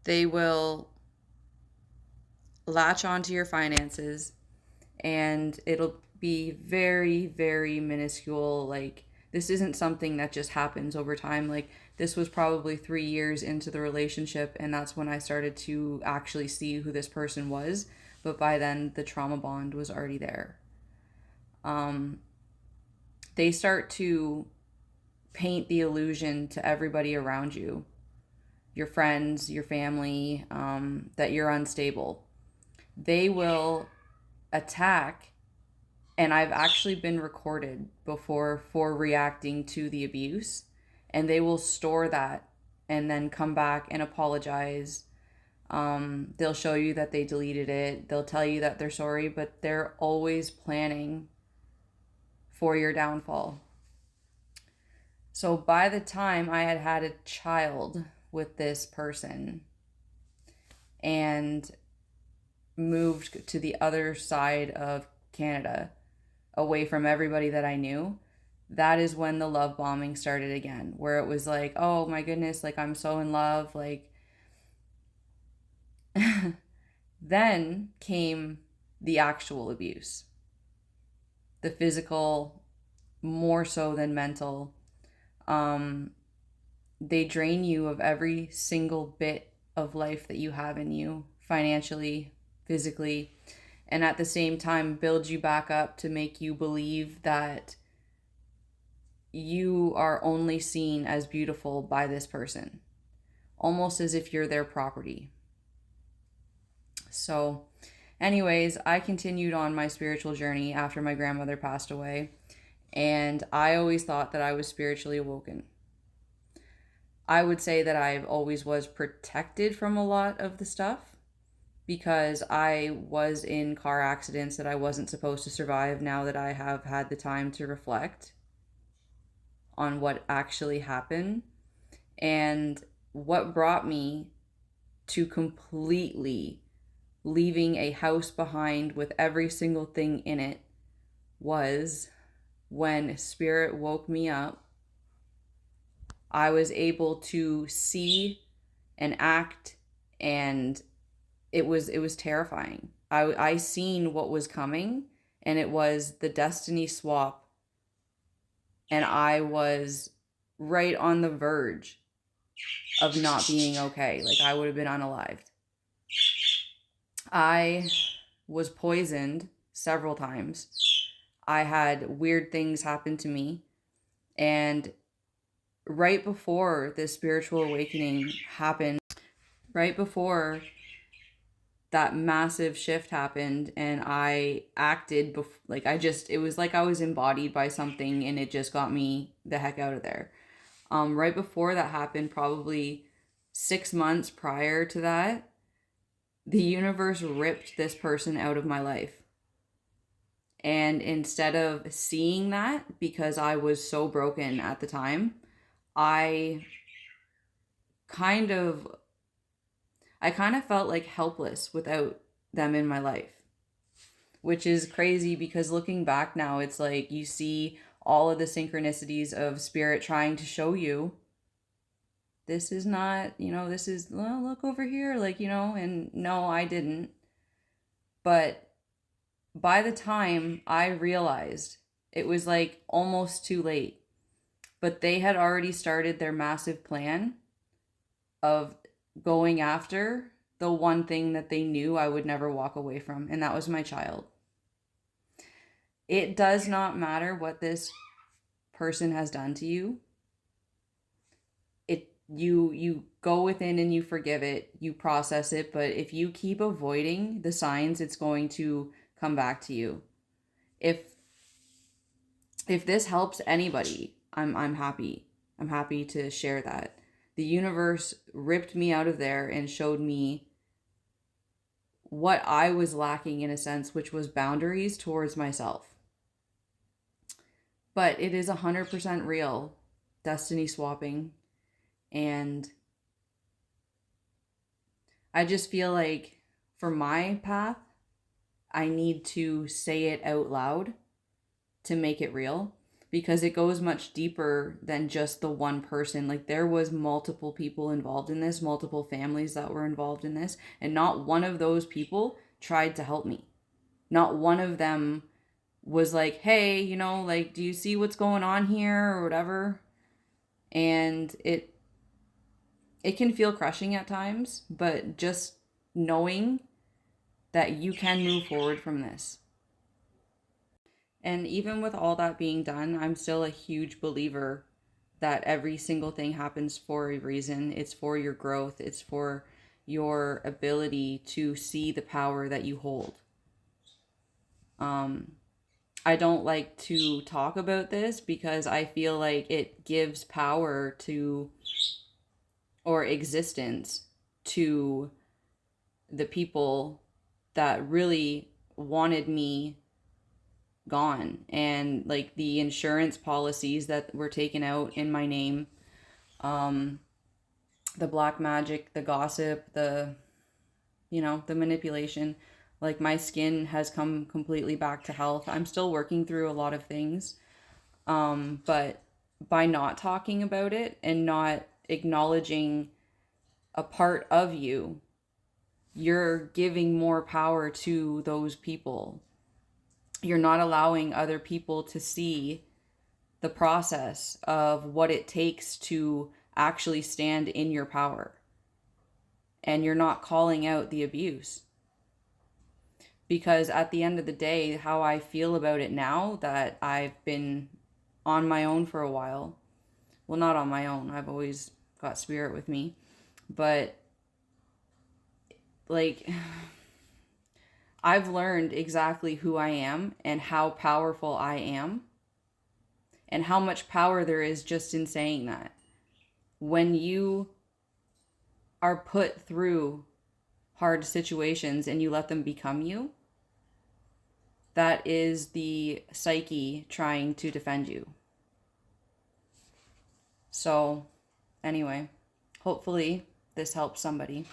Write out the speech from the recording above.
They will latch onto your finances, and it'll be very, very minuscule. Like, this isn't something that just happens over time. Like, this was probably 3 years into the relationship, and that's when I started to actually see who this person was. But by then, the trauma bond was already there. They start to paint the illusion to everybody around you, your friends, your family, that you're unstable. They will attack, and I've actually been recorded before for reacting to the abuse, and they will store that and then come back and apologize. They'll show you that they deleted it. They'll tell you that they're sorry, but they're always planning for your downfall. So by the time I had had a child with this person and moved to the other side of Canada, away from everybody that I knew, that is when the love bombing started again, where it was like, oh my goodness, like I'm so in love. Like, then came the actual abuse, the physical, more so than mental. They drain you of every single bit of life that you have in you, financially, physically, and at the same time build you back up to make you believe that you are only seen as beautiful by this person, almost as if you're their property. So anyways, I continued on my spiritual journey after my grandmother passed away, and I always thought that I was spiritually awoken. I would say that I've always was protected from a lot of the stuff, because I was in car accidents that I wasn't supposed to survive. Now that I have had the time to reflect on what actually happened, and what brought me to completely leaving a house behind with every single thing in it was when Spirit woke me up. I was able to see and act, and it was terrifying. I seen what was coming, and it was the destiny swap, and I was right on the verge of not being okay. Like, I would have been unalived. I was poisoned several times. I had weird things happen to me, and right before this spiritual awakening happened, right before that massive shift happened, and I acted like it was like I was embodied by something, and it just got me the heck out of there. Right before that happened, probably 6 months prior to that, the universe ripped this person out of my life. And instead of seeing that, because I was so broken at the time, I kind of felt like helpless without them in my life, which is crazy, because looking back now, it's like you see all of the synchronicities of Spirit trying to show you, this is not, this is, well, look over here, like, and no, I didn't. But by the time I realized, it was like almost too late. But they had already started their massive plan of going after the one thing that they knew I would never walk away from, and that was my child. It does not matter what this person has done to you. You go within and you forgive it, you process it, but if you keep avoiding the signs, it's going to come back to you. If this helps anybody, I'm happy. I'm happy to share that. The universe ripped me out of there and showed me what I was lacking, in a sense, which was boundaries towards myself. But it is 100% real, destiny swapping. And I just feel like for my path, I need to say it out loud to make it real. because it goes much deeper than just the one person. Like, there was multiple people involved in this, multiple families that were involved in this, and not one of those people tried to help me. Not one of them was like, hey, you know, like, do you see what's going on here or whatever? And it can feel crushing at times, but just knowing that you can move forward from this. And even with all that being done, I'm still a huge believer that every single thing happens for a reason. It's for your growth, it's for your ability to see the power that you hold. I don't like to talk about this because I feel like it gives power to, or existence to, the people that really wanted me gone. And like the insurance policies that were taken out in my name, the black magic, the gossip, the, you know, the manipulation. Like, my skin has come completely back to health. I'm still working through a lot of things. But by not talking about it and not acknowledging a part of you, you're giving more power to those people. You're not allowing other people to see the process of what it takes to actually stand in your power. And you're not calling out the abuse. Because at the end of the day, how I feel about it now that I've been on my own for a while, well, not on my own, I've always got spirit with me, but like, I've learned exactly who I am and how powerful I am and how much power there is just in saying that. When you are put through hard situations and you let them become you, that is the psyche trying to defend you. So, anyway, hopefully this helps somebody.